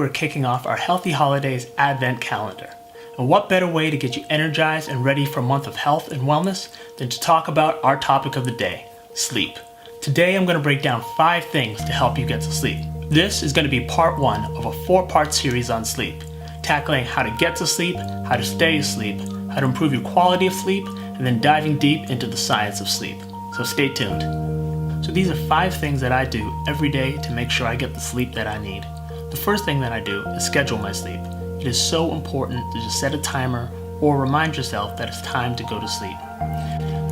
we're kicking off our Healthy Holidays Advent Calendar. And what better way to get you energized and ready for a month of health and wellness than to talk about our topic of the day, sleep. Today I'm going to break down 5 things to help you get to sleep. This is going to be part 1 of a 4-part series on sleep, tackling how to get to sleep, how to stay asleep, how to improve your quality of sleep, and then diving deep into the science of sleep. So stay tuned. So these are 5 things that I do every day to make sure I get the sleep that I need. The first thing that I do is schedule my sleep. It is so important to just set a timer or remind yourself that it's time to go to sleep.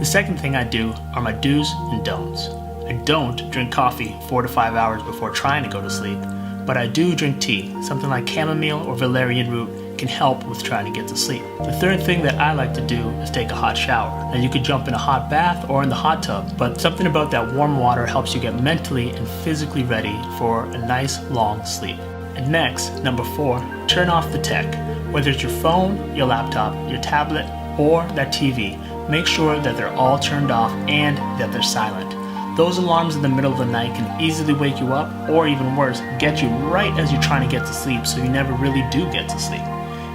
The second thing I do are my do's and don'ts. I don't drink coffee 4 to 5 hours before trying to go to sleep, but I do drink tea. Something like chamomile or valerian root can help with trying to get to sleep. The third thing that I like to do is take a hot shower. Now you could jump in a hot bath or in the hot tub, but something about that warm water helps you get mentally and physically ready for a nice long sleep. And next, number 4, turn off the tech. Whether it's your phone, your laptop, your tablet, or that TV, make sure that they're all turned off and that they're silent. Those alarms in the middle of the night can easily wake you up, or even worse, get you right as you're trying to get to sleep, so you never really do get to sleep.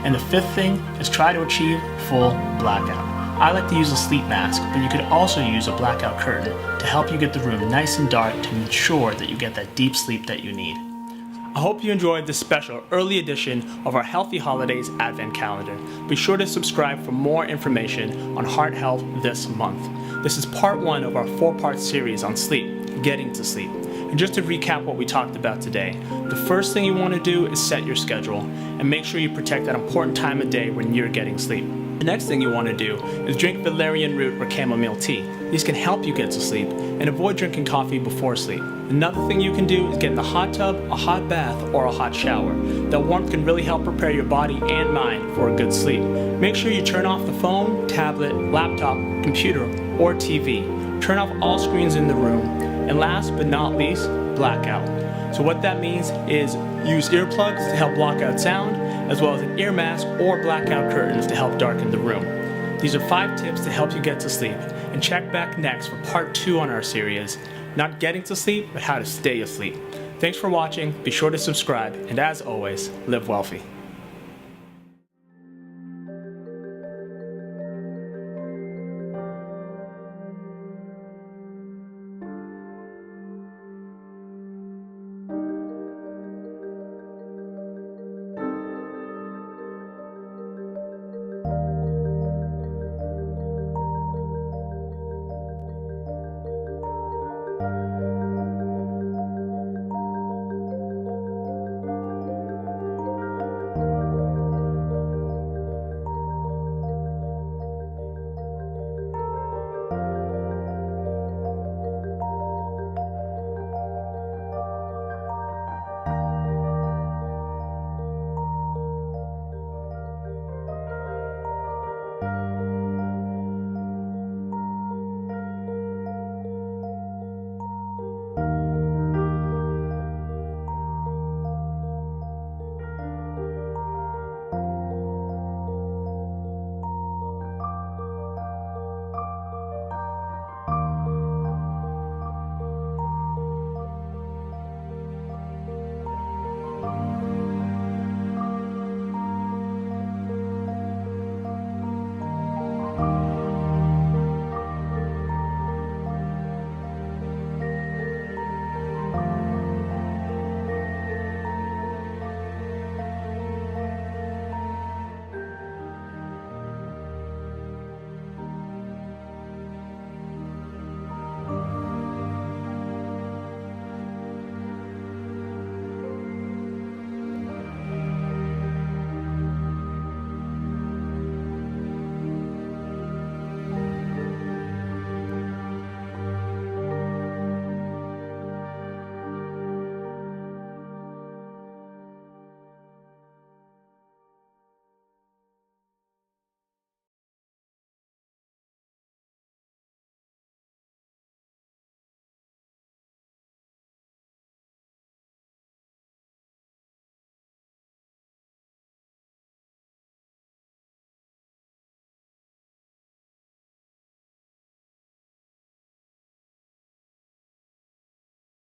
And the 5th thing is try to achieve full blackout. I like to use a sleep mask, but you could also use a blackout curtain to help you get the room nice and dark to ensure that you get that deep sleep that you need. I hope you enjoyed this special early edition of our Healthy Holidays Advent Calendar. Be sure to subscribe for more information on heart health this month. This is part 1 of our 4-part series on sleep, getting to sleep. And just to recap what we talked about today, the first thing you want to do is set your schedule and make sure you protect that important time of day when you're getting sleep. The next thing you want to do is drink valerian root or chamomile tea. These can help you get to sleep, and avoid drinking coffee before sleep. Another thing you can do is get in the hot tub, a hot bath, or a hot shower. That warmth can really help prepare your body and mind for a good sleep. Make sure you turn off the phone, tablet, laptop, computer, or TV. Turn off all screens in the room. And last but not least, blackout. So what that means is use earplugs to help block out sound, as well as an ear mask or blackout curtains to help darken the room. These are 5 tips to help you get to sleep, and check back next for part 2 on our series, not getting to sleep, but how to stay asleep. Thanks for watching, be sure to subscribe, and as always, live Welfie.